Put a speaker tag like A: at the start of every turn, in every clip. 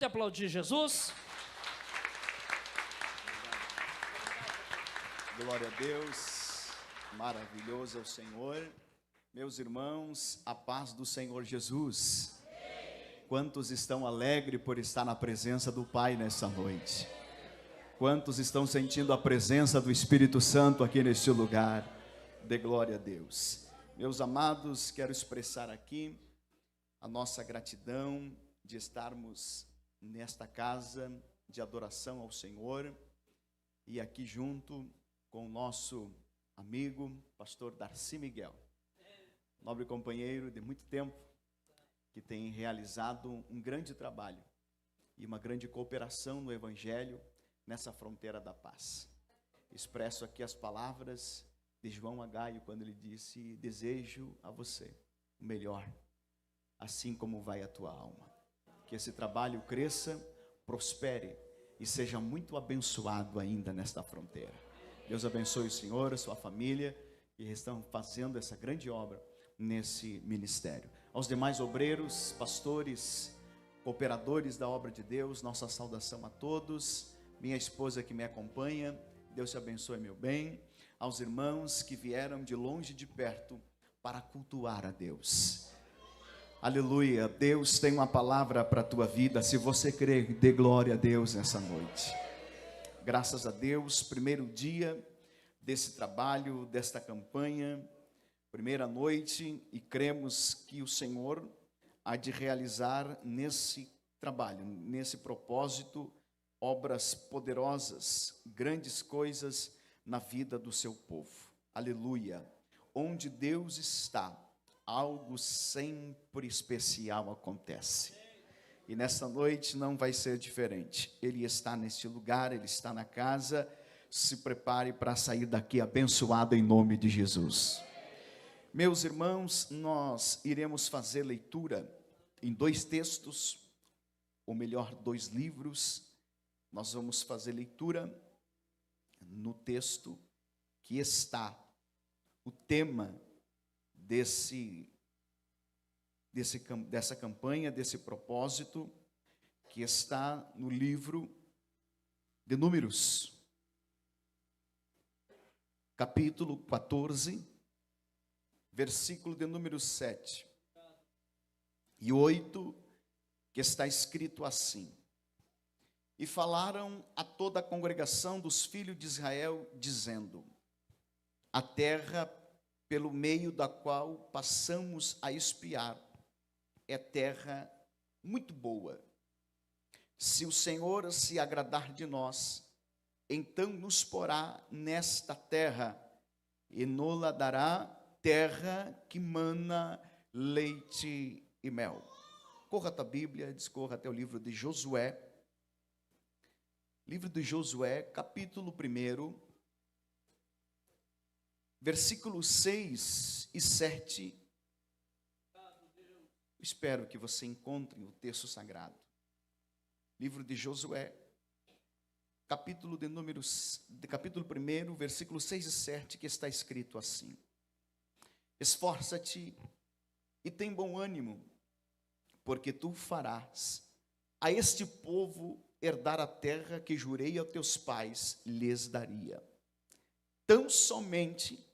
A: Até aplaudir Jesus.
B: Glória a Deus, maravilhoso é o Senhor. Meus irmãos, a paz do Senhor Jesus. Quantos estão alegres por estar na presença do Pai nessa noite? Quantos estão sentindo a presença do Espírito Santo aqui neste lugar? Dê glória a Deus. Meus amados, quero expressar aqui a nossa gratidão de estarmos nesta casa de adoração ao Senhor e aqui junto com o nosso amigo, pastor Darcy Miguel, nobre companheiro de muito tempo, que tem realizado um grande trabalho e uma grande cooperação no Evangelho nessa fronteira da paz. Expresso aqui as palavras de João Agaio, quando ele disse: desejo a você o melhor, assim como vai a tua alma. Que esse trabalho cresça, prospere e seja muito abençoado ainda nesta fronteira. Deus abençoe o senhor, a sua família, que estão fazendo essa grande obra nesse ministério. Aos demais obreiros, pastores, cooperadores da obra de Deus, nossa saudação a todos. Minha esposa que me acompanha, Deus te abençoe, meu bem. Aos irmãos que vieram de longe e de perto para cultuar a Deus. Aleluia, Deus tem uma palavra para a tua vida. Se você crer, dê glória a Deus nessa noite. Graças a Deus, primeiro dia desse trabalho, desta campanha, primeira noite, e cremos que o Senhor há de realizar nesse trabalho, nesse propósito, obras poderosas, grandes coisas na vida do seu povo. Aleluia. Onde Deus está, algo sempre especial acontece. E nesta noite não vai ser diferente. Ele está neste lugar, Ele está na casa. Se prepare para sair daqui abençoado em nome de Jesus. Meus irmãos, nós iremos fazer leitura em dois textos, ou melhor, dois livros. Nós vamos fazer leitura no texto que está o tema dessa campanha, desse propósito, que está no livro de Números, capítulo 14, versículo de número 7 e 8, que está escrito assim: e falaram a toda a congregação dos filhos de Israel, dizendo: a terra pelo meio da qual passamos a espiar é terra muito boa. Se o Senhor se agradar de nós, então nos porá nesta terra e nos dará terra que mana leite e mel. Corra a tua Bíblia, discorra até o livro de Josué. Livro de Josué, capítulo 1, versículos 6 e 7. Espero que você encontre o texto sagrado. Livro de Josué, capítulo 1, versículos 6 e 7, que está escrito assim: esforça-te e tem bom ânimo, porque tu farás a este povo herdar a terra que jurei aos teus pais lhes daria. Tão somente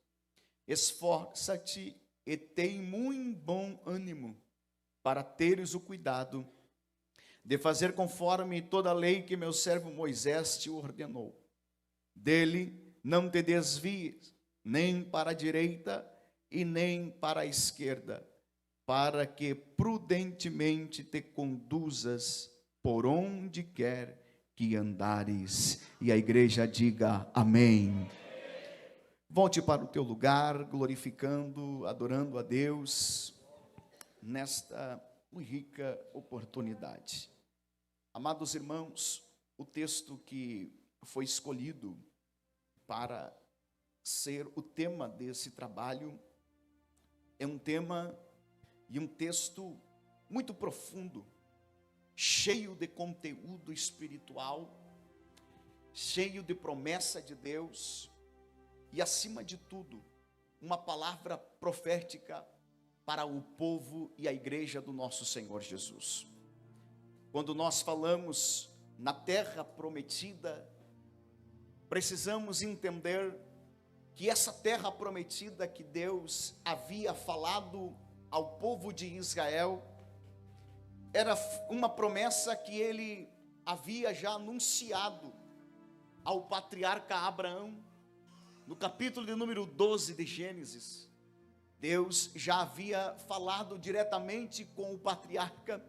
B: esforça-te e tem muito bom ânimo, para teres o cuidado de fazer conforme toda a lei que meu servo Moisés te ordenou. Dele não te desvies, nem para a direita e nem para a esquerda, para que prudentemente te conduzas por onde quer que andares. E a igreja diga amém. Volte para o teu lugar, glorificando, adorando a Deus, nesta muito rica oportunidade. Amados irmãos, o texto que foi escolhido para ser o tema desse trabalho é um tema e um texto muito profundo, cheio de conteúdo espiritual, cheio de promessa de Deus e, acima de tudo, uma palavra profética para o povo e a igreja do nosso Senhor Jesus. Quando nós falamos na terra prometida, precisamos entender que essa terra prometida que Deus havia falado ao povo de Israel, era uma promessa que ele havia já anunciado ao patriarca Abraão. No capítulo de número 12 de Gênesis, Deus já havia falado diretamente com o patriarca,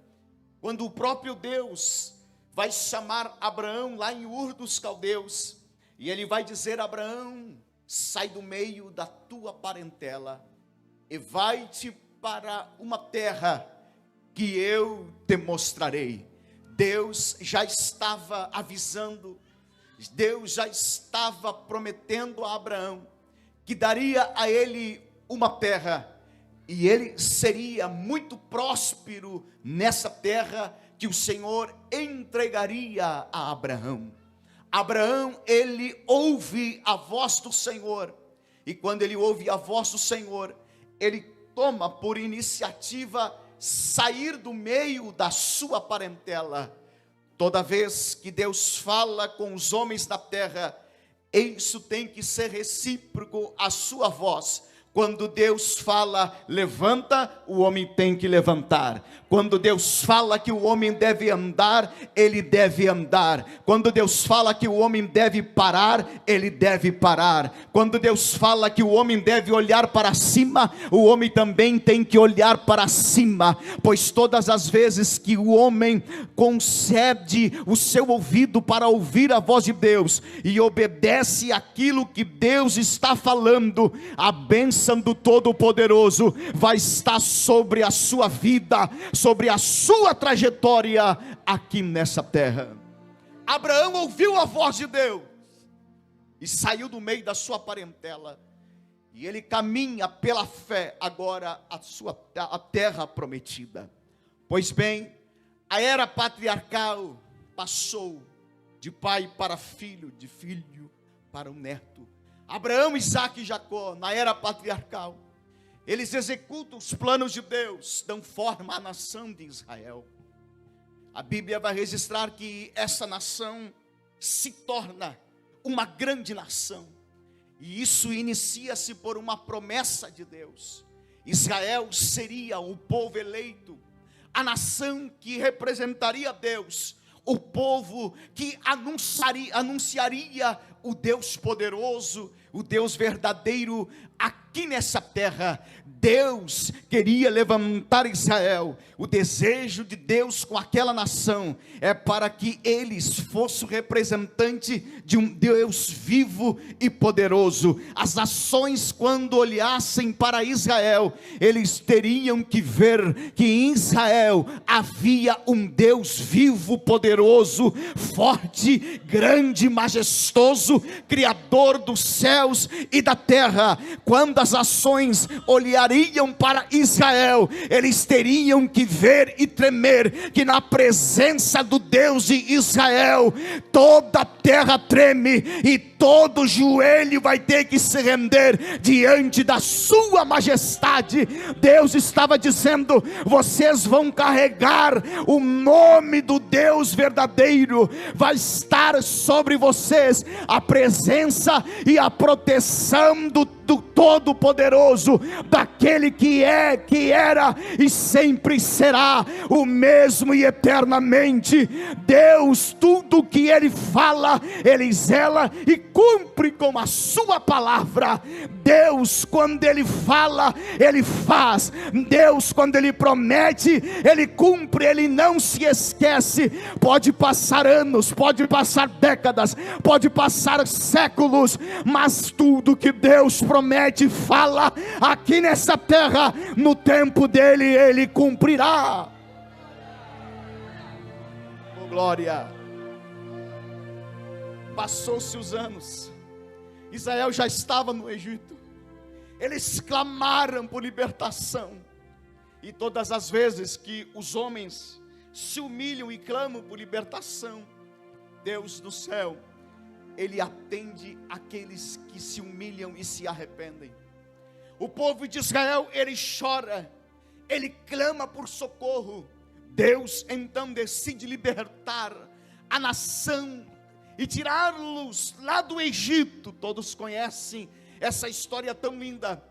B: quando o próprio Deus vai chamar Abraão lá em Ur dos Caldeus, e ele vai dizer: Abraão, sai do meio da tua parentela, e vai-te para uma terra que eu te mostrarei. Deus já estava avisando, Deus já estava prometendo a Abraão, que daria a ele uma terra, e ele seria muito próspero nessa terra, que o Senhor entregaria a Abraão. Abraão, ele ouve a voz do Senhor, e quando ele ouve a voz do Senhor, ele toma por iniciativa sair do meio da sua parentela. Toda vez que Deus fala com os homens da terra, isso tem que ser recíproco à sua voz. Quando Deus fala, levanta, o homem tem que levantar. Quando Deus fala que o homem deve andar, ele deve andar. Quando Deus fala que o homem deve parar, ele deve parar. Quando Deus fala que o homem deve olhar para cima, o homem também tem que olhar para cima. Pois todas as vezes que o homem concede o seu ouvido para ouvir a voz de Deus, e obedece aquilo que Deus está falando, a bênção do Todo-Poderoso vai estar sobre a sua vida, sobre a sua trajetória aqui nessa terra. Abraão ouviu a voz de Deus e saiu do meio da sua parentela, e ele caminha pela fé agora a terra prometida. Pois bem, a era patriarcal passou de pai para filho, de filho para o neto. Abraão, Isaque e Jacó, na era patriarcal, eles executam os planos de Deus, dão forma à nação de Israel. A Bíblia vai registrar que essa nação se torna uma grande nação, e isso inicia-se por uma promessa de Deus. Israel seria o povo eleito, a nação que representaria Deus, o povo que anunciaria o Deus poderoso, o Deus verdadeiro aqui nessa terra. Deus queria levantar Israel. O desejo de Deus com aquela nação é para que eles fossem representantes de um Deus vivo e poderoso. As nações, quando olhassem para Israel, eles teriam que ver que em Israel havia um Deus vivo, poderoso, forte, grande, majestoso, criador dos céus e da terra. Quando as nações olhariam para Israel, eles teriam que ver e tremer, que na presença do Deus de Israel, toda a terra treme, e todo joelho vai ter que se render diante da sua majestade. Deus estava dizendo: vocês vão carregar o nome do Deus verdadeiro, vai estar sobre vocês a presença e a proteção do Todo-Poderoso, daquele que é, que era e sempre será o mesmo e eternamente. Deus, tudo que Ele fala, Ele zela e cumpre com a sua palavra. Deus, quando Ele fala, Ele faz. Deus, quando Ele promete, Ele cumpre, Ele não se esquece. Pode passar anos, pode passar décadas, pode passar séculos, mas tudo que Deus promete e fala aqui nessa terra, no tempo dele, Ele cumprirá. Oh, glória! Passou-se os anos, Israel já estava no Egito, eles clamaram por libertação, e todas as vezes que os homens se humilham e clamam por libertação, Deus do céu, Ele atende aqueles que se humilham e se arrependem. O povo de Israel, ele chora, ele clama por socorro, Deus então decide libertar a nação e tirá-los lá do Egito. Todos conhecem essa história tão linda.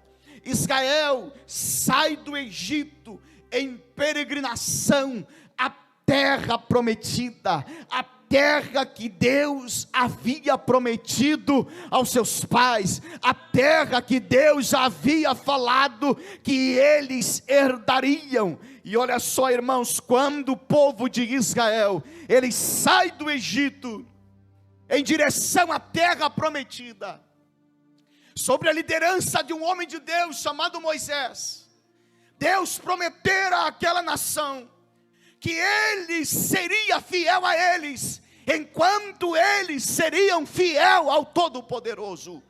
B: Israel sai do Egito em peregrinação à terra prometida, a terra que Deus havia prometido aos seus pais, a terra que Deus havia falado que eles herdariam. E olha só, irmãos, quando o povo de Israel, ele sai do Egito em direção à terra prometida, sobre a liderança de um homem de Deus chamado Moisés, Deus prometera àquela nação que ele seria fiel a eles, enquanto eles seriam fiel ao Todo-Poderoso.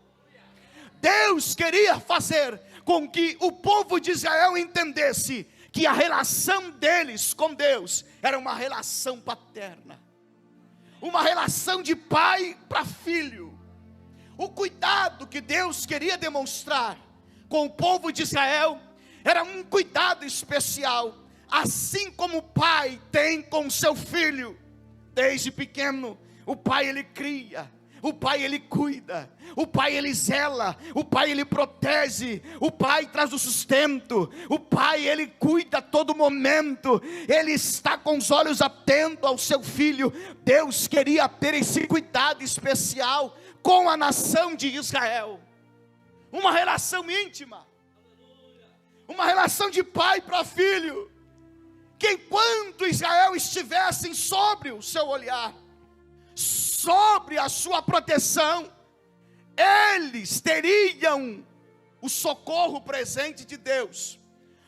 B: Deus queria fazer com que o povo de Israel entendesse que a relação deles com Deus era uma relação paterna, uma relação de pai para filho. O cuidado que Deus queria demonstrar com o povo de Israel era um cuidado especial, assim como o pai tem com seu filho. Desde pequeno, o pai ele cria, o pai ele cuida, o pai ele zela, o pai ele protege, o pai traz o sustento, o pai ele cuida a todo momento, ele está com os olhos atentos ao seu filho. Deus queria ter esse cuidado especial com a nação de Israel, uma relação íntima, uma relação de pai para filho, que enquanto Israel estivessem sobre o seu olhar, sobre a sua proteção, eles teriam o socorro presente de Deus,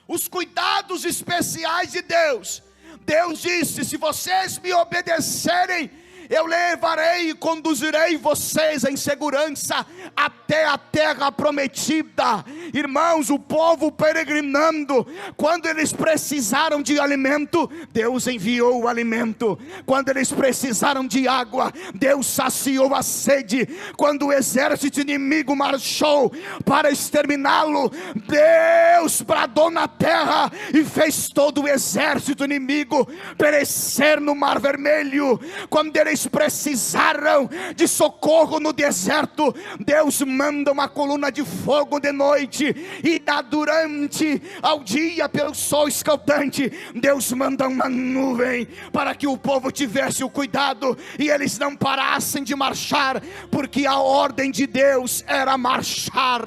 B: os cuidados especiais de Deus. Deus disse: se vocês me obedecerem, eu levarei e conduzirei vocês em segurança até a terra prometida. Irmãos, o povo peregrinando, quando eles precisaram de alimento, Deus enviou o alimento. Quando eles precisaram de água, Deus saciou a sede. Quando o exército inimigo marchou para exterminá-lo, Deus bradou na terra e fez todo o exército inimigo perecer no Mar Vermelho. Quando eles precisaram de socorro no deserto, Deus manda uma coluna de fogo de noite, e durante ao dia pelo sol escaldante, Deus manda uma nuvem para que o povo tivesse o cuidado e eles não parassem de marchar, porque a ordem de Deus era marchar.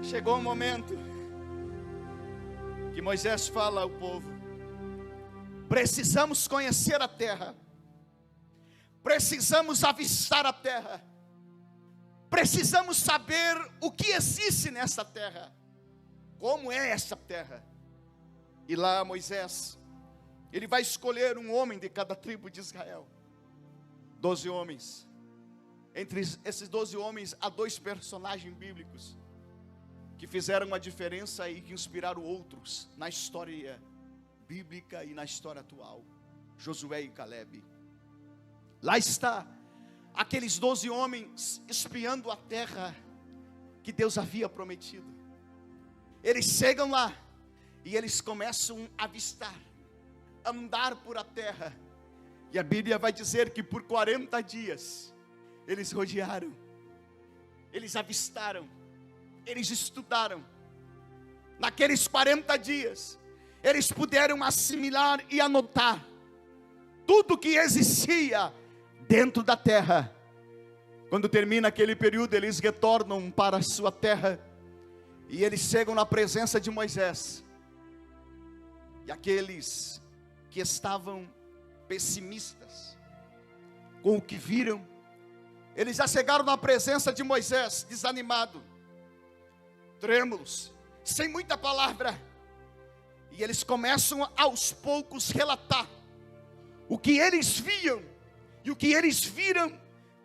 B: Chegou um momento que Moisés fala ao povo: precisamos conhecer a terra, precisamos avistar a terra, precisamos saber o que existe nessa terra, como é essa terra. E lá Moisés, ele vai escolher um homem de cada tribo de Israel, 12 homens. Entre esses 12 homens há 2 personagens bíblicos que fizeram uma diferença e que inspiraram outros na história bíblica e na história atual: Josué e Calebe. Lá está aqueles 12 homens espiando a terra que Deus havia prometido. Eles chegam lá e eles começam a avistar, andar por a terra. E a Bíblia vai dizer que por 40 dias eles rodearam, eles avistaram, eles estudaram. Naqueles 40 dias eles puderam assimilar e anotar tudo que existia dentro da terra. Quando termina aquele período, eles retornam para a sua terra e eles chegam na presença de Moisés. E aqueles que estavam pessimistas com o que viram, eles já chegaram na presença de Moisés desanimado, trêmulos, sem muita palavra. E eles começam aos poucos relatar o que eles viam e o que eles viram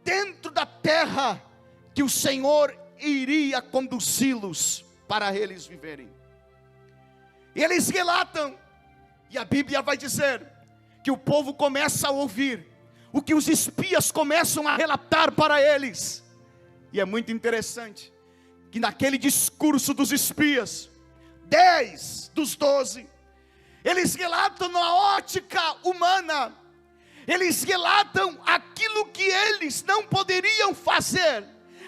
B: dentro da terra que o Senhor iria conduzi-los para eles viverem. E eles relatam, e a Bíblia vai dizer que o povo começa a ouvir o que os espias começam a relatar para eles. E é muito interessante que naquele discurso dos espias, 10 dos 12, eles relatam na ótica humana, eles relatam aquilo que eles não poderiam fazer,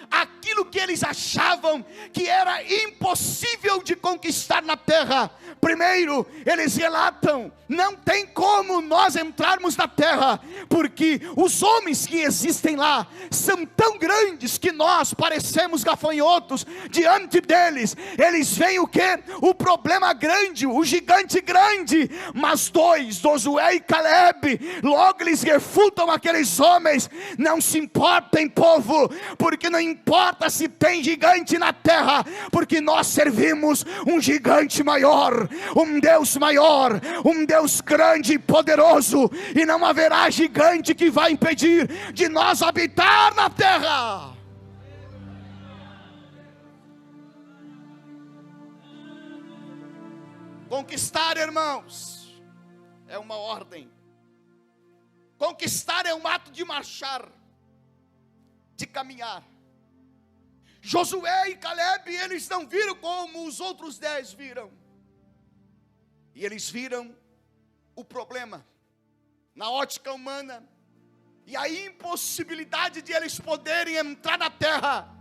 B: aquilo que eles achavam que era impossível de conquistar na terra. Primeiro, eles relatam: não tem como nós entrarmos na terra, porque os homens que existem lá são tão grandes que nós parecemos gafanhotos diante deles. Eles veem o que? O problema grande, o gigante grande. Mas Josué e Caleb, logo eles refutam aqueles homens: não se importem, povo, porque não importa se tem gigante na terra, porque nós servimos um gigante maior, um Deus maior, um Deus grande e poderoso, e não haverá gigante que vai impedir de nós habitar na terra. Conquistar, irmãos, é uma ordem. Conquistar é um ato de marchar, de caminhar. Josué e Caleb, eles não viram como os outros 10 viram. E eles viram o problema na ótica humana e a impossibilidade de eles poderem entrar na terra.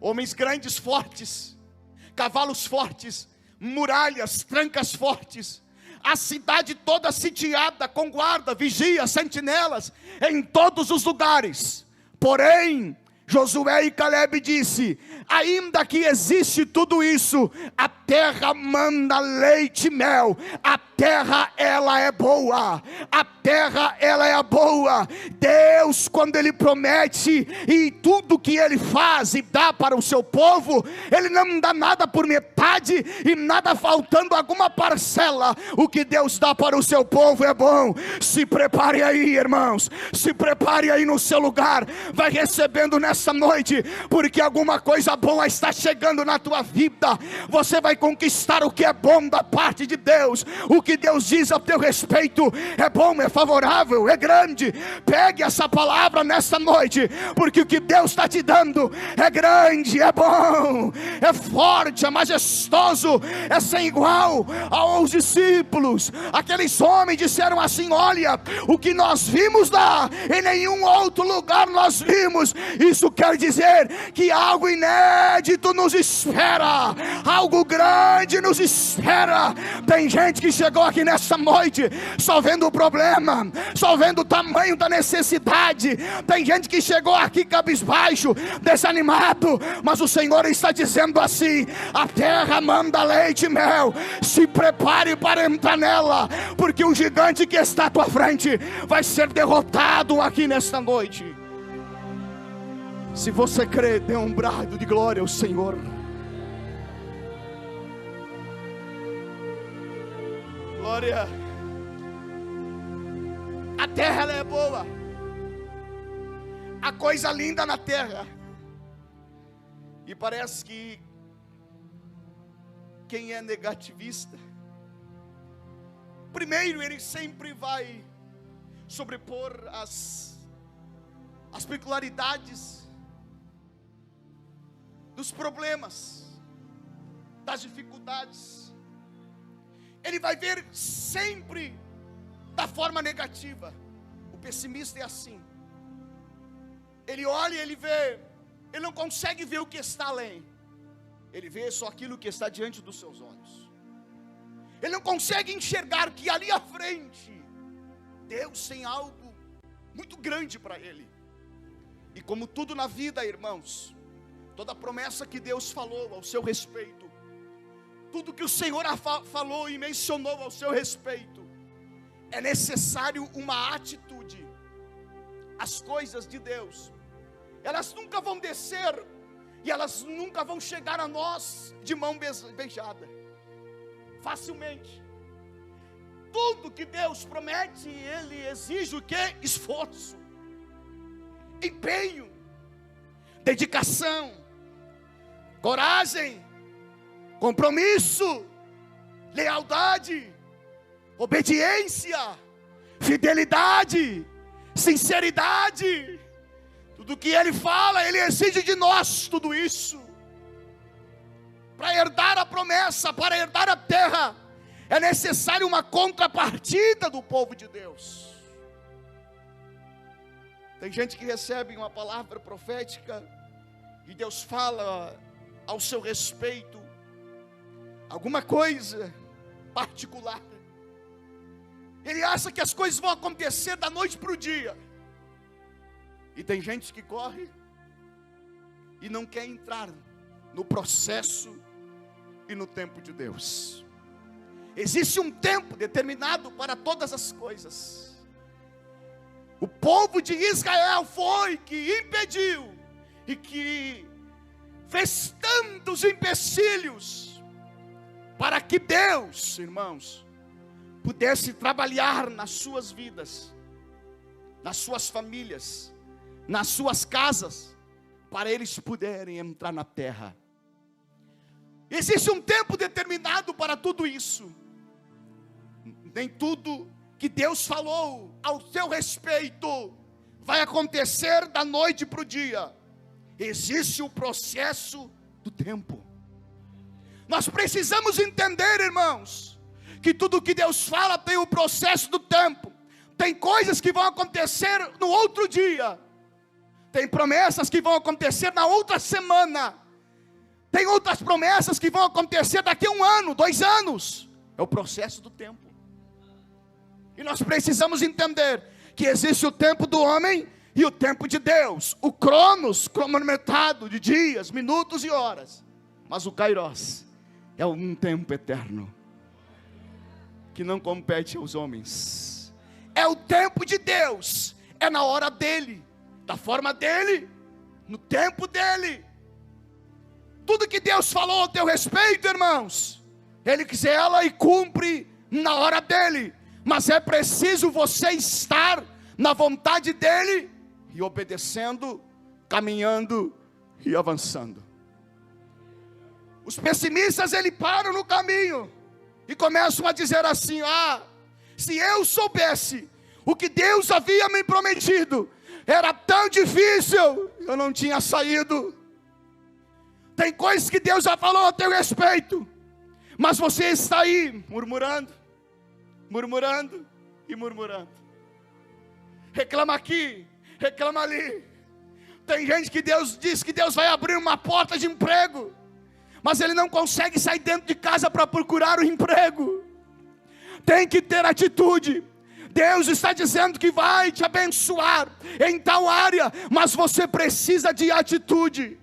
B: Homens grandes, fortes, cavalos fortes, muralhas, trancas fortes, a cidade toda sitiada com guarda, vigia, sentinelas em todos os lugares. Porém, Josué e Caleb disse: ainda que existe tudo isso, a terra manda leite e mel. A terra, ela é boa. A terra, ela é boa. Deus, quando Ele promete, e tudo que Ele faz e dá para o seu povo, Ele não dá nada por metade e nada faltando alguma parcela. O que Deus dá para o seu povo é bom. Se prepare aí, irmãos, se prepare aí no seu lugar. Vai recebendo nessa noite, porque alguma coisa boa está chegando na tua vida. Você vai conquistar o que é bom da parte de Deus. O que Deus diz a teu respeito é bom, é favorável, é grande. Pegue essa palavra nessa noite, porque o que Deus está te dando é grande, é bom, é forte, é majestoso, é sem igual. Aos discípulos, aqueles homens disseram assim: olha, o que nós vimos lá, em nenhum outro lugar nós vimos. Isso quer dizer que algo inédito nos espera, algo grande nos espera. Tem gente que chegou aqui nessa noite só vendo o problema, só vendo o tamanho da necessidade. Tem gente que chegou aqui cabisbaixo, desanimado, mas o Senhor está dizendo assim: a terra manda leite e mel. Se prepare para entrar nela, porque o gigante que está à tua frente vai ser derrotado aqui nesta noite. Se você crê, dê um brado de glória ao Senhor. Glória. A terra, ela é boa. A coisa linda na terra. E parece que quem é negativista, primeiro ele sempre vai sobrepor as peculiaridades dos problemas, das dificuldades. Ele vai ver sempre da forma negativa. O pessimista é assim. Ele olha e ele vê, ele não consegue ver o que está além. Ele vê só aquilo que está diante dos seus olhos. Ele não consegue enxergar que ali à frente Deus tem algo muito grande para ele. E como tudo na vida, irmãos, toda promessa que Deus falou ao seu respeito, tudo que o Senhor falou e mencionou ao seu respeito, é necessário uma atitude. As coisas de Deus, elas nunca vão descer, e elas nunca vão chegar a nós de mão beijada, facilmente. Tudo que Deus promete, Ele exige o quê? Esforço, empenho, dedicação, coragem, compromisso, lealdade, obediência, fidelidade, sinceridade. Tudo que Ele fala, Ele exige de nós tudo isso.
A: para herdar a promessa, para herdar a terra, é necessário uma contrapartida do povo de Deus. Tem gente que recebe uma palavra profética e Deus fala ao seu respeito alguma coisa particular. Ele acha que as coisas vão acontecer da noite para o dia. E tem gente que corre e não quer entrar no processo e no tempo de Deus. Existe um tempo determinado para todas as coisas. O povo de Israel foi que impediu e que fez tantos empecilhos para que Deus, irmãos, pudesse trabalhar nas suas vidas, nas suas famílias, nas suas casas, para eles poderem entrar na terra. Existe um tempo determinado para tudo isso. Nem tudo que Deus falou ao seu respeito vai acontecer da noite para o dia. Existe o processo do tempo. Nós precisamos entender, irmãos, que tudo que Deus fala tem o processo do tempo. Tem coisas que vão acontecer no outro dia. Tem promessas que vão acontecer na outra semana. Tem outras promessas que vão acontecer daqui a 1 ano, 2 anos. É o processo do tempo. E nós precisamos entender que existe o tempo do homem e o tempo de Deus. O Cronos, cronometrado de dias, minutos e horas. Mas o Kairos é um tempo eterno, que não compete aos homens. É o tempo de Deus. É na hora dele, da forma dele, no tempo dele. Tudo que Deus falou ao teu respeito, irmãos, Ele zela e cumpre na hora dele. Mas é preciso você estar na vontade dele e obedecendo, caminhando e avançando. Os pessimistas, eles param no caminho e começam a dizer assim: se eu soubesse o que Deus havia me prometido, era tão difícil, eu não tinha saído. Tem coisas que Deus já falou a teu respeito, mas você está aí murmurando e murmurando. Reclama aqui, reclama ali. Tem gente que Deus diz que Deus vai abrir uma porta de emprego, mas ele não consegue sair dentro de casa para procurar o emprego. Tem que ter atitude. Deus está dizendo que vai te abençoar em tal área, mas você precisa de atitude.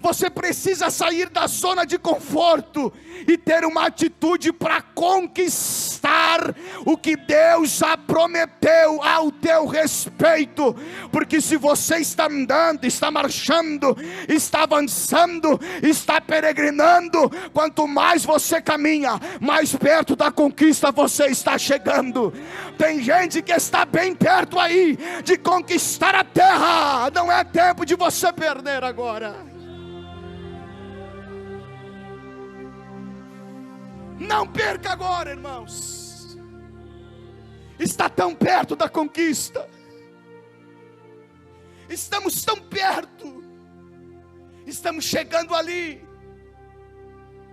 A: Você precisa sair da zona de conforto e ter uma atitude para conquistar o que Deus já prometeu ao teu respeito. Porque se você está andando, está marchando, está avançando, está peregrinando, quanto mais você caminha, mais perto da conquista você está chegando. Tem gente que está bem perto aí de conquistar a terra. Não é tempo de você perder agora. Não perca agora, irmãos. Está tão perto da conquista. Estamos tão perto. Estamos chegando ali.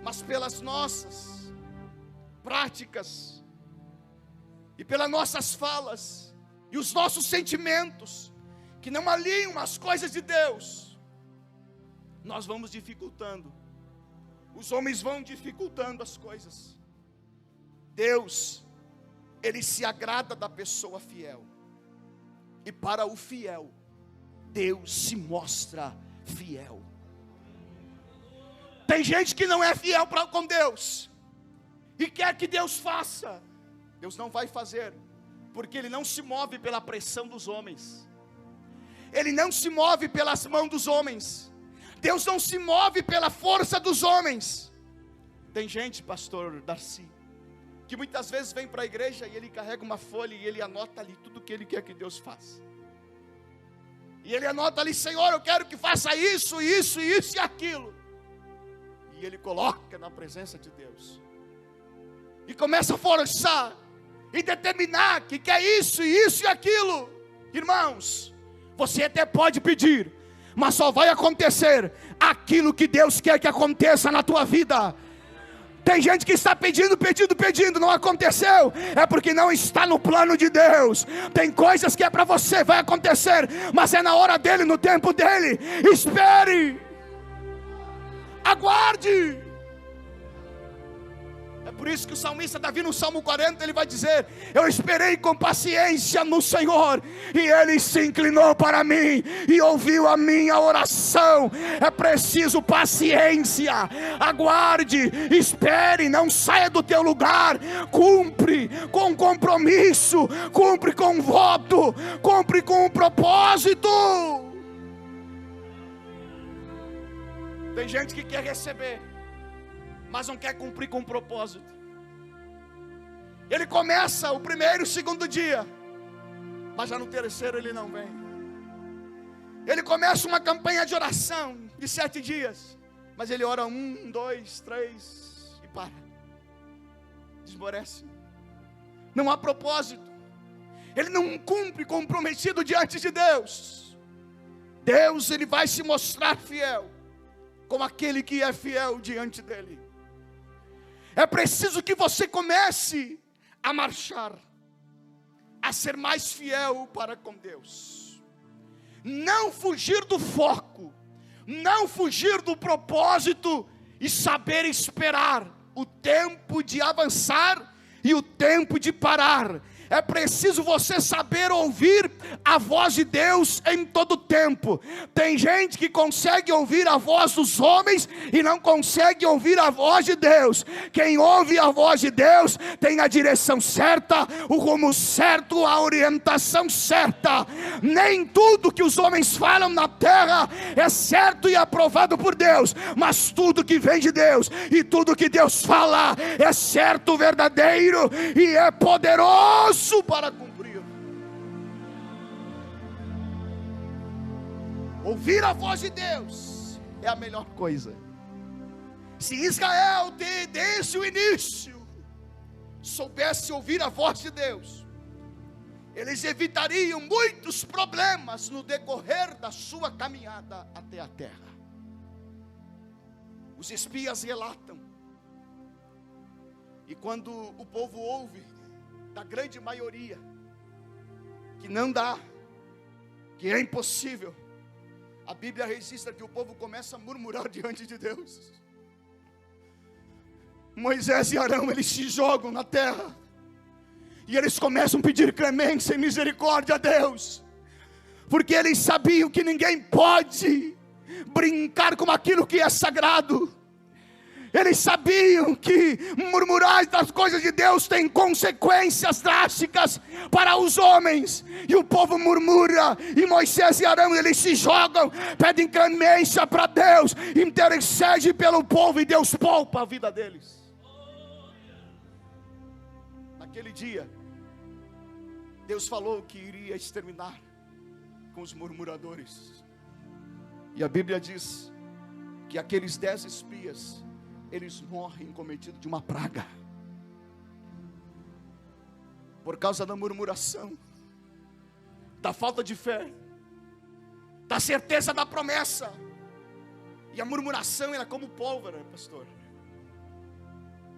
A: Mas pelas nossas práticas e pelas nossas falas e os nossos sentimentos, que não alinham as coisas de Deus, nós vamos dificultando. Os homens vão dificultando as coisas. Deus, Ele se agrada da pessoa fiel. E para o fiel, Deus se mostra fiel. Tem gente que não é fiel com Deus e quer que Deus faça. Deus não vai fazer, porque Ele não se move pela pressão dos homens. Ele não se move pelas mãos dos homens. Deus não se move pela força dos homens. Tem gente, pastor Darcy, que muitas vezes vem para a igreja e ele carrega uma folha e ele anota ali tudo que ele quer que Deus faça. E ele anota ali: Senhor, eu quero que faça isso, isso, isso e aquilo. E ele coloca na presença de Deus. E começa a forçar e determinar que quer isso, isso e aquilo. Irmãos, você até pode pedir, mas só vai acontecer aquilo que Deus quer que aconteça na tua vida. Tem gente que está pedindo, não aconteceu, é porque não está no plano de Deus. Tem coisas que é para você, vai acontecer, mas é na hora dele, no tempo dele. Espere, aguarde. É por isso que o salmista Davi, no Salmo 40, ele vai dizer: eu esperei com paciência no Senhor, e Ele se inclinou para mim, e ouviu a minha oração. É preciso paciência, aguarde, espere, não saia do teu lugar, cumpre com compromisso, cumpre com voto, cumpre com um propósito. Tem gente que quer receber, mas não quer cumprir com o propósito. Ele começa o primeiro, o segundo dia, mas já no terceiro ele não vem. Ele começa uma campanha de oração de 7 dias, mas ele ora 1, 2, 3 e para, desmorece. Não há propósito. Ele não cumpre comprometido diante de Deus. Deus, ele vai se mostrar fiel como aquele que é fiel diante dele. É preciso que você comece a marchar, a ser mais fiel para com Deus. Não fugir do foco, não fugir do propósito, e saber esperar o tempo de avançar e o tempo de parar. É preciso você saber ouvir a voz de Deus em todo tempo. Tem gente que consegue ouvir a voz dos homens e não consegue ouvir a voz de Deus. Quem ouve a voz de Deus tem a direção certa, o rumo certo, a orientação certa. Nem tudo que os homens falam na terra é certo e aprovado por Deus, mas tudo que vem de Deus e tudo que Deus fala é certo, verdadeiro e é poderoso para cumprir. Ouvir a voz de Deus é a melhor coisa. Se Israel desde o início soubesse ouvir a voz de Deus, eles evitariam muitos problemas no decorrer da sua caminhada até a terra. Os espias relatam, e quando o povo ouve da grande maioria que não dá, que é impossível, a Bíblia registra que o povo começa a murmurar diante de Deus. Moisés e Arão, eles se jogam na terra e eles começam a pedir clemência e misericórdia a Deus, porque eles sabiam que ninguém pode brincar com aquilo que é sagrado. Eles sabiam que murmurar das coisas de Deus tem consequências drásticas para os homens. E o povo murmura, e Moisés e Arão, eles se jogam, pedem clemência para Deus, intercede pelo povo, e Deus poupa a vida deles. Naquele dia, Deus falou que iria exterminar com os murmuradores. E a Bíblia diz que aqueles 10 espias, eles morrem cometidos de uma praga, por causa da murmuração, da falta de fé, da certeza da promessa. E a murmuração, ela é como pólvora, pastor.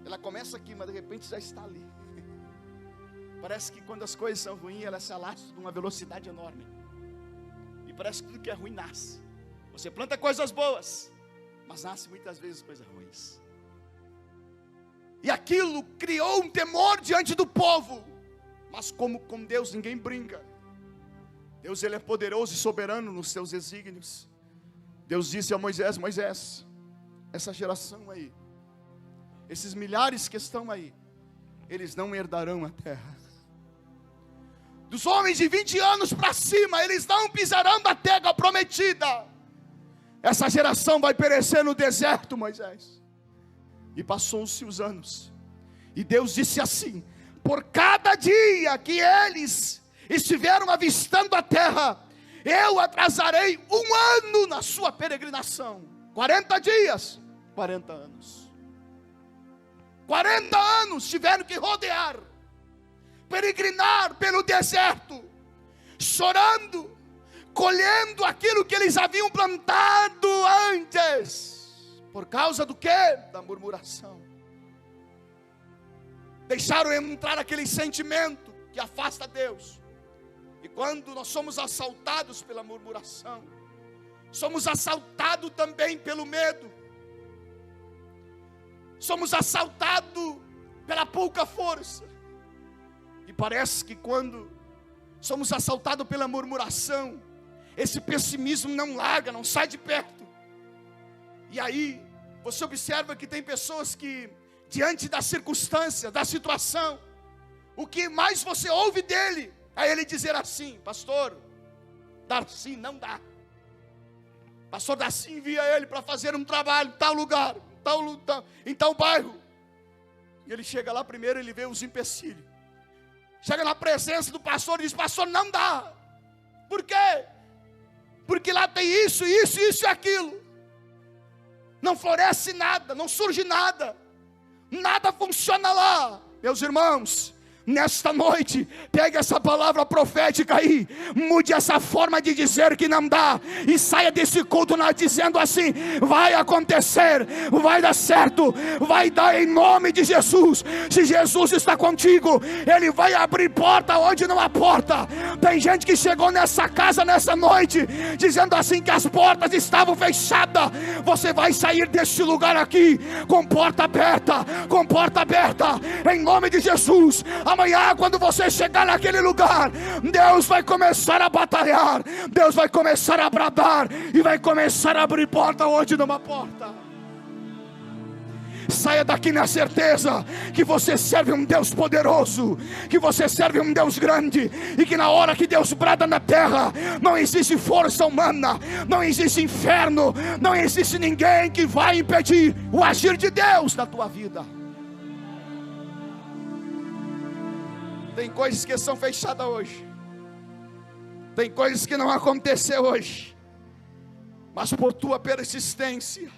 A: Ela começa aqui, mas de repente já está ali. Parece que quando as coisas são ruins, elas se alastram de uma velocidade enorme, e parece que tudo que é ruim nasce. Você planta coisas boas, mas nasce muitas vezes coisas ruins. E aquilo criou um temor diante do povo. Mas como com Deus ninguém brinca. Deus, ele é poderoso e soberano nos seus desígnios. Deus disse a Moisés: Moisés, essa geração aí, esses milhares que estão aí, eles não herdarão a terra. Dos homens de 20 anos para cima, eles não pisarão da terra prometida. Essa geração vai perecer no deserto, Moisés. E passou-se os anos, e Deus disse assim: por cada dia que eles estiveram avistando a terra, eu atrasarei 1 ano na sua peregrinação. 40 dias, 40 anos. 40 anos tiveram que rodear, peregrinar pelo deserto, chorando, colhendo aquilo que eles haviam plantado antes. Por causa do quê? Da murmuração. Deixaram entrar aquele sentimento que afasta Deus. E quando nós somos assaltados pela murmuração, somos assaltados também pelo medo. Somos assaltados pela pouca força. E parece que quando somos assaltados pela murmuração, esse pessimismo não larga, não sai de perto. E aí, você observa que tem pessoas que, diante da circunstância, da situação, o que mais você ouve dele, é ele dizer assim: pastor, Darcy não dá. Pastor Darcy envia ele para fazer um trabalho em tal lugar, em tal bairro. E ele chega lá primeiro, ele vê os empecilhos. Chega na presença do pastor e diz: pastor, não dá. Por quê? Porque lá tem isso e aquilo. Não floresce nada, não surge nada. Nada funciona lá. Meus irmãos, nesta noite, pegue essa palavra profética aí, mude essa forma de dizer que não dá, e saia desse culto dizendo assim: vai acontecer, vai dar certo, vai dar em nome de Jesus. Se Jesus está contigo, Ele vai abrir porta onde não há porta. Tem gente que chegou nessa casa nessa noite, dizendo assim que as portas estavam fechadas. Você vai sair deste lugar aqui, com porta aberta, em nome de Jesus. Amanhã, quando você chegar naquele lugar, Deus vai começar a batalhar, Deus vai começar a bradar, e vai começar a abrir porta onde não há porta. Saia daqui na certeza que você serve um Deus poderoso, que você serve um Deus grande, e que na hora que Deus brada na terra, não existe força humana, não existe inferno, não existe ninguém que vai impedir o agir de Deus na tua vida. Tem coisas que são fechadas hoje, tem coisas que não aconteceu hoje, mas por tua persistência,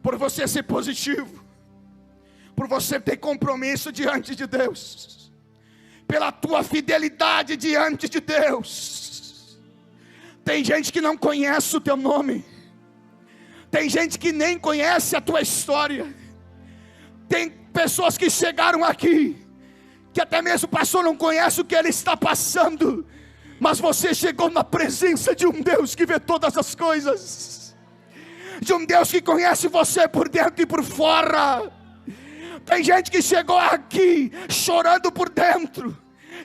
A: por você ser positivo, por você ter compromisso diante de Deus, pela tua fidelidade diante de Deus. Tem gente que não conhece o teu nome, tem gente que nem conhece a tua história, tem pessoas que chegaram aqui, que até mesmo o pastor não conhece o que ele está passando, mas você chegou na presença de um Deus que vê todas as coisas, de um Deus que conhece você por dentro e por fora. Tem gente que chegou aqui chorando por dentro,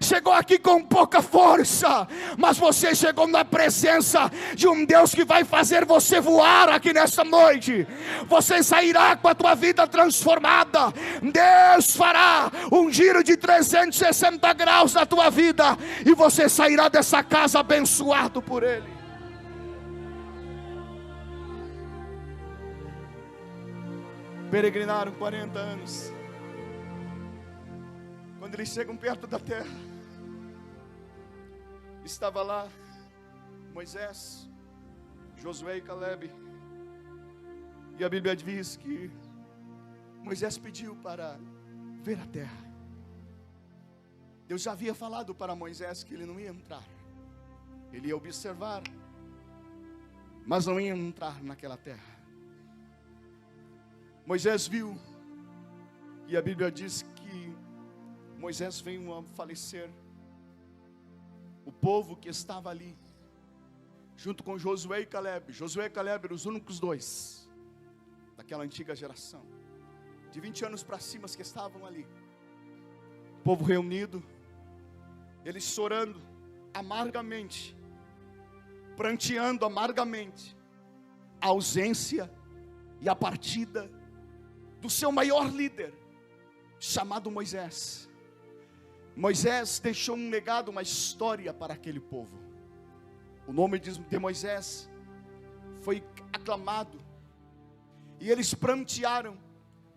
A: chegou aqui com pouca força, mas você chegou na presença de um Deus que vai fazer você voar aqui nessa noite. Você sairá com a tua vida transformada. Deus fará um giro de 360 graus na tua vida, e você sairá dessa casa abençoado por Ele. Peregrinaram 40 anos. Quando eles chegam perto da terra, estava lá Moisés, Josué e Calebe. E a Bíblia diz que Moisés pediu para ver a terra. Deus já havia falado para Moisés que ele não ia entrar, ele ia observar, mas não ia entrar naquela terra. Moisés viu, e a Bíblia diz que Moisés veio a falecer. O povo que estava ali, junto com Josué e Calebe eram os únicos dois daquela antiga geração, de 20 anos para cima, que estavam ali. O povo reunido, eles chorando amargamente, pranteando amargamente a ausência e a partida do seu maior líder, chamado Moisés. Moisés deixou um legado, uma história para aquele povo. O nome de Moisés foi aclamado, e eles prantearam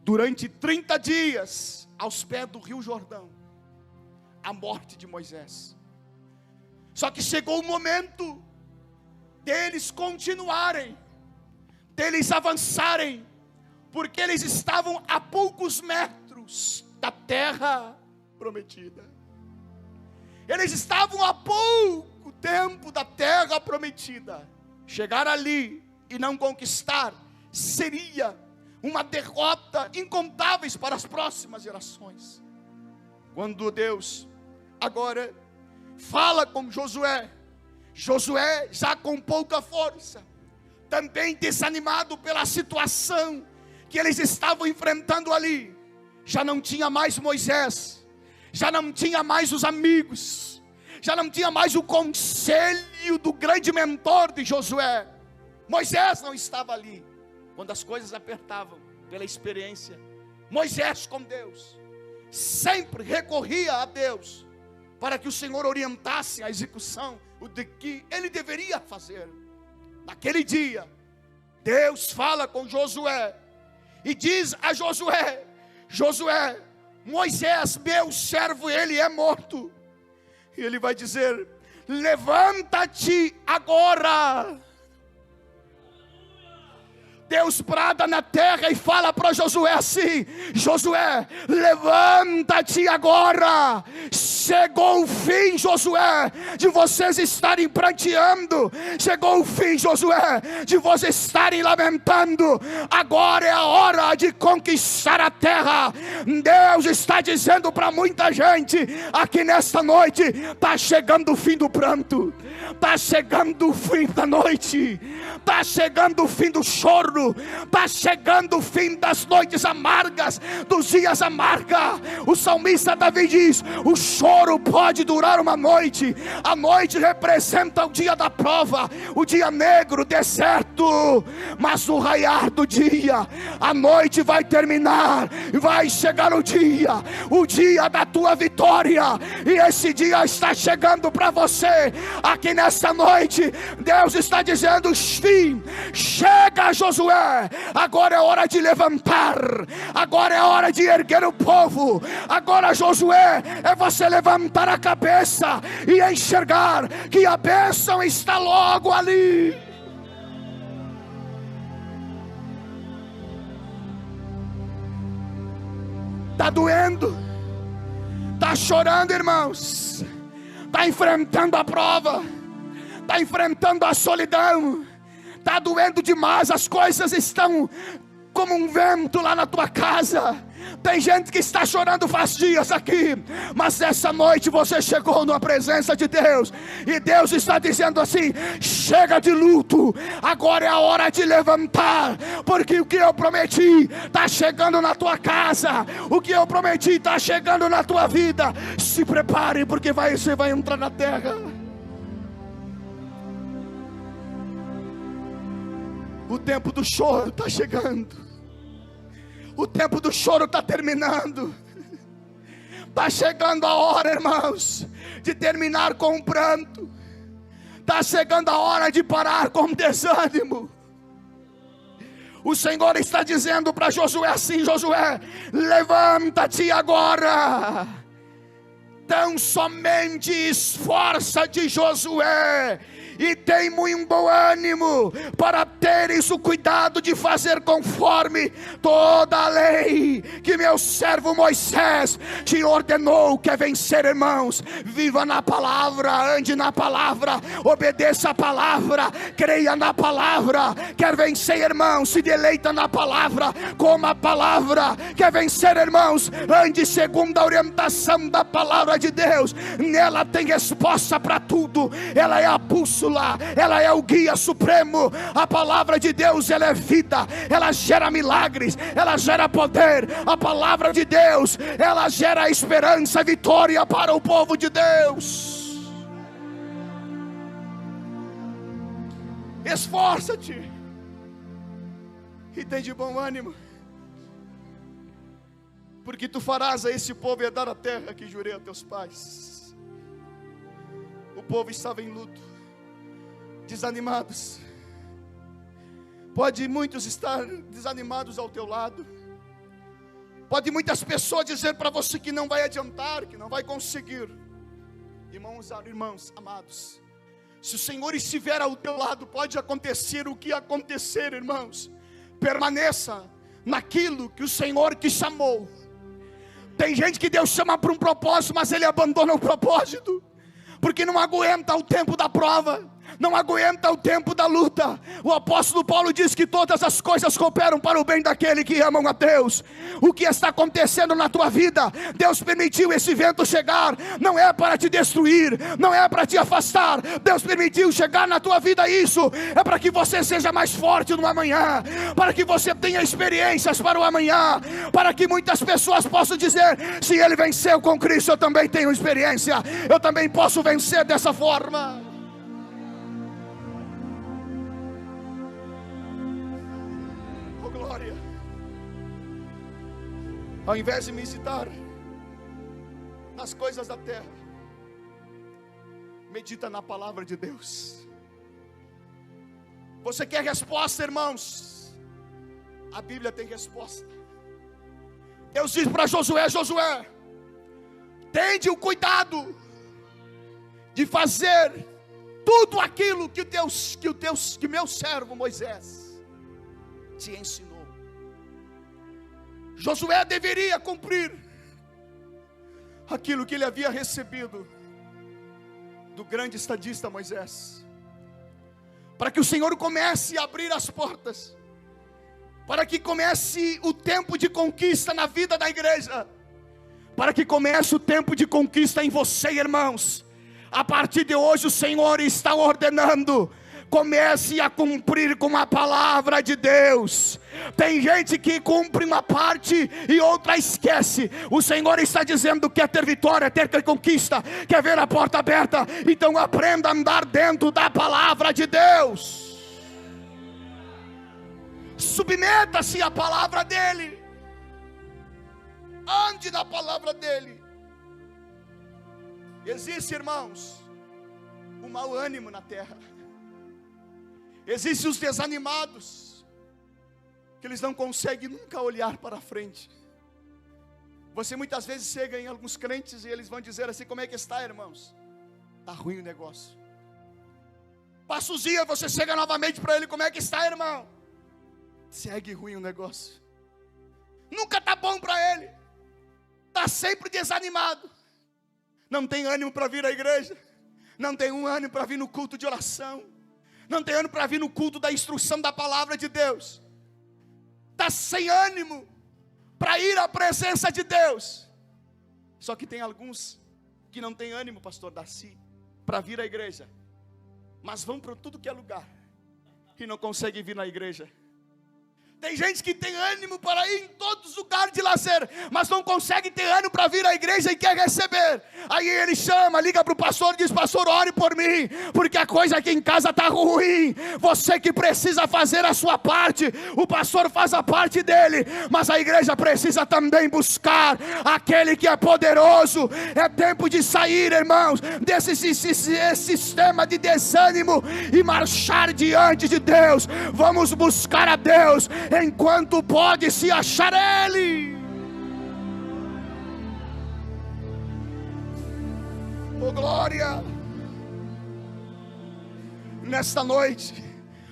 A: durante 30 dias aos pés do Rio Jordão a morte de Moisés. Só que chegou o momento deles continuarem, deles avançarem, porque eles estavam a poucos metros da terra prometida. Eles estavam a pouco o tempo da terra prometida. Chegar ali e não conquistar seria uma derrota incontáveis para as próximas gerações. Quando Deus agora fala com Josué, Josué já com pouca força, também desanimado pela situação que eles estavam enfrentando ali. Já não tinha mais Moisés, já não tinha mais os amigos, já não tinha mais o conselho do grande mentor de Josué. Moisés não estava ali. Quando as coisas apertavam, pela experiência, Moisés com Deus sempre recorria a Deus para que o Senhor orientasse a execução do que ele deveria fazer. Naquele dia, Deus fala com Josué e diz a Josué: Josué, Moisés, meu servo, ele é morto. E ele vai dizer: levanta-te agora. Deus brada na terra e fala para Josué assim: Josué, levanta-te agora. Chegou o fim, Josué, de vocês estarem pranteando. Chegou o fim, Josué, de vocês estarem lamentando. Agora é a hora de conquistar a terra. Deus está dizendo para muita gente aqui nesta noite: está chegando o fim do pranto, está chegando o fim da noite, está chegando o fim do choro, está chegando o fim das noites amargas, dos dias amargos. O salmista Davi diz: o choro pode durar uma noite. A noite representa o dia da prova, o dia negro, deserto. Mas no raiar do dia, a noite vai terminar, vai chegar o dia da tua vitória. E esse dia está chegando para você. Aqui nessa noite, Deus está dizendo: sim, chega, Josué. Agora é hora de levantar, agora é hora de erguer o povo. Agora, Josué, é você levantar a cabeça e enxergar que a bênção está logo ali. Está doendo, está chorando, irmãos, está enfrentando a prova, está enfrentando a solidão, está doendo demais, as coisas estão como um vento lá na tua casa. Tem gente que está chorando faz dias aqui, mas essa noite você chegou na presença de Deus, e Deus está dizendo assim: chega de luto, agora é a hora de levantar, porque o que eu prometi está chegando na tua casa, o que eu prometi está chegando na tua vida. Se prepare, porque você vai entrar na terra. O tempo do choro está chegando. O tempo do choro está terminando. Está chegando a hora, irmãos, de terminar com o pranto. Está chegando a hora de parar com o desânimo. O Senhor está dizendo para Josué assim: Josué, levanta-te agora. Tão somente esforça-te, Josué, e tem muito bom ânimo, para teres o cuidado de fazer conforme toda a lei que meu servo Moisés te ordenou. Quer vencer, irmãos? Viva na palavra, ande na palavra, obedeça a palavra, creia na palavra. Quer vencer, irmãos? Se deleita na palavra, coma a palavra. Quer vencer, irmãos? Ande segundo a orientação da palavra de Deus. Nela tem resposta para tudo. Ela é a bússola, ela é o guia supremo. A palavra de Deus, ela é vida, ela gera milagres, ela gera poder. A palavra de Deus, ela gera esperança, vitória para o povo de Deus. Esforça-te e tem de bom ânimo, porque tu farás a esse povo herdar a terra que jurei a teus pais. O povo estava em luto, desanimados. Pode muitos estar desanimados ao teu lado. Pode muitas pessoas dizer para você que não vai adiantar, que não vai conseguir. Irmãos amados, se o Senhor estiver ao teu lado, pode acontecer o que acontecer, irmãos, permaneça naquilo que o Senhor te chamou. Tem gente que Deus chama para um propósito, mas ele abandona o propósito, porque não aguenta o tempo da prova, não aguenta o tempo da luta. O apóstolo Paulo diz que todas as coisas cooperam para o bem daquele que amam a Deus. O que está acontecendo na tua vida, Deus permitiu esse vento chegar, não é para te destruir, não é para te afastar. Deus permitiu chegar na tua vida isso, é para que você seja mais forte no amanhã, para que você tenha experiências para o amanhã, para que muitas pessoas possam dizer: se ele venceu com Cristo, eu também tenho experiência, eu também posso vencer dessa forma. Ao invés de me hesitar nas coisas da terra, medita na palavra de Deus. Você quer resposta, irmãos? A Bíblia tem resposta. Deus diz para Josué: Josué, tende o cuidado de fazer tudo aquilo que meu servo Moisés te ensinou. Josué deveria cumprir aquilo que ele havia recebido do grande estadista Moisés, para que o Senhor comece a abrir as portas, para que comece o tempo de conquista na vida da igreja, para que comece o tempo de conquista em você, irmãos. A partir de hoje o Senhor está ordenando: comece a cumprir com a palavra de Deus. Tem gente que cumpre uma parte e outra esquece. O Senhor está dizendo: quer ter vitória, quer ter conquista, quer ver a porta aberta, então aprenda a andar dentro da palavra de Deus. Submeta-se à palavra dele, ande na palavra dele. Existe, irmãos, o mau ânimo na terra. Existem os desanimados, que eles não conseguem nunca olhar para frente. Você muitas vezes chega em alguns crentes e eles vão dizer assim: como é que está, irmãos? Está ruim o negócio. Passa os dias, você chega novamente para ele: como é que está, irmão? Segue ruim o negócio. Nunca está bom para ele, está sempre desanimado, não tem ânimo para vir à igreja, não tem ânimo para vir no culto de oração, não tem ânimo para vir no culto da instrução da palavra de Deus, está sem ânimo para ir à presença de Deus. Só que tem alguns que não tem ânimo, pastor Darcy, para vir à igreja, mas vão para tudo que é lugar e não conseguem vir na igreja. Tem gente que tem ânimo para ir em todos os lugares de lazer, mas não consegue ter ânimo para vir à igreja e quer receber. Aí ele chama, liga para o pastor e diz: pastor, ore por mim, porque a coisa aqui em casa está ruim. Você que precisa fazer a sua parte, o pastor faz a parte dele, mas a igreja precisa também buscar aquele que é poderoso. É tempo de sair, irmãos, desse sistema de desânimo e marchar diante de Deus. Vamos buscar a Deus enquanto pode se achar Ele. Oh glória! Nesta noite,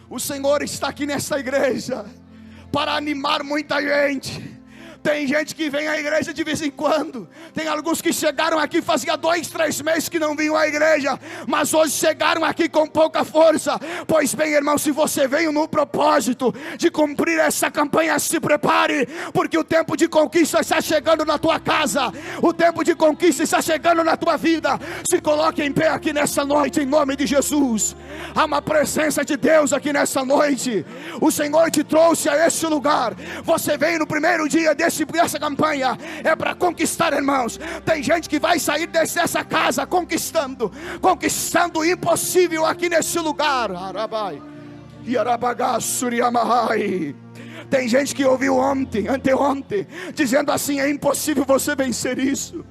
A: o Senhor está aqui nessa igreja para animar muita gente. Tem gente que vem à igreja de vez em quando. Tem alguns que chegaram aqui fazia 2, 3 meses que não vinham à igreja, mas hoje chegaram aqui com pouca força. Pois bem, irmão, se você veio no propósito de cumprir essa campanha, se prepare, porque o tempo de conquista está chegando na tua casa, o tempo de conquista está chegando na tua vida. Se coloque em pé aqui nessa noite, em nome de Jesus. Há uma presença de Deus aqui nessa noite. O Senhor te trouxe a este lugar. Você veio no primeiro dia dessa campanha, é para conquistar, irmãos. Tem gente que vai sair dessa casa conquistando o impossível aqui nesse lugar. Tem gente que ouviu anteontem, dizendo assim: é impossível você vencer isso.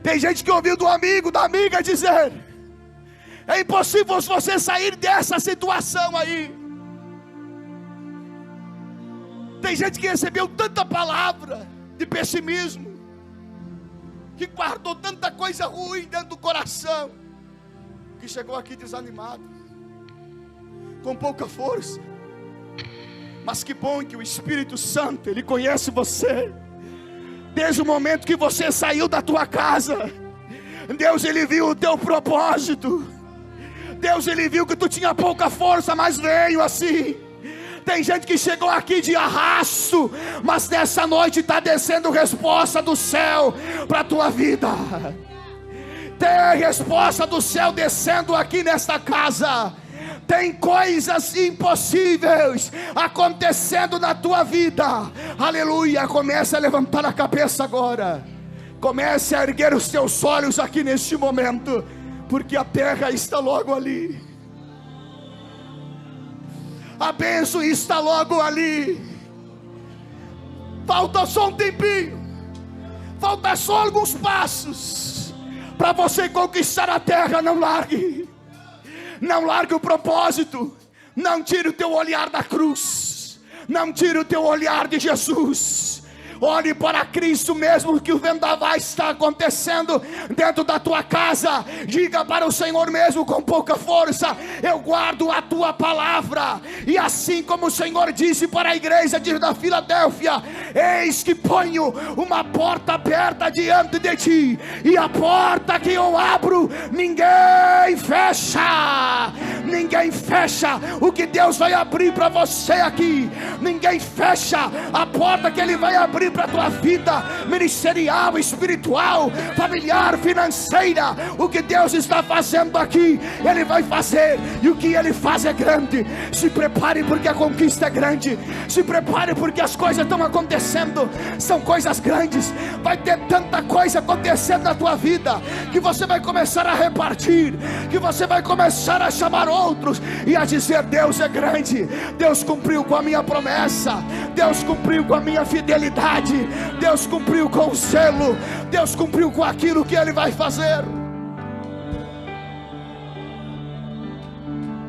A: Tem gente que ouviu do amigo, da amiga dizer: é impossível você sair dessa situação aí. Tem gente que recebeu tanta palavra de pessimismo, que guardou tanta coisa ruim dentro do coração, que chegou aqui desanimado, com pouca força. Mas que bom que o Espírito Santo, Ele conhece você, desde o momento que você saiu da tua casa, Deus, Ele viu o teu propósito. Deus, Ele viu que tu tinha pouca força, mas veio assim. Tem gente que chegou aqui de arrasto, mas nessa noite está descendo resposta do céu para a tua vida. Tem resposta do céu descendo aqui nesta casa. Tem coisas impossíveis acontecendo na tua vida. Aleluia. Comece a levantar a cabeça agora. Comece a erguer os teus olhos aqui neste momento, porque a terra está logo ali. A bênção está logo ali. Falta só um tempinho. Falta só alguns passos para você conquistar a terra. Não largue. Não largue o propósito. Não tire o teu olhar da cruz. Não tire o teu olhar de Jesus. Olhe para Cristo, mesmo que o vendaval está acontecendo dentro da tua casa. Diga para o Senhor mesmo com pouca força: eu guardo a tua palavra. E assim como o Senhor disse para a igreja da Filadélfia: eis que ponho uma porta aberta diante de ti, e a porta que eu abro ninguém fecha. Ninguém fecha o que Deus vai abrir para você aqui. Ninguém fecha a porta que Ele vai abrir para a tua vida ministerial, espiritual, familiar, financeira. O que Deus está fazendo aqui, Ele vai fazer, e o que Ele faz é grande. Se prepare, porque a conquista é grande. Se prepare, porque as coisas estão acontecendo, são coisas grandes. Vai ter tanta coisa acontecendo na tua vida, que você vai começar a repartir, que você vai começar a chamar outros e a dizer: Deus é grande, Deus cumpriu com a minha promessa, Deus cumpriu com a minha fidelidade, Deus cumpriu com o selo, Deus cumpriu com aquilo que Ele vai fazer.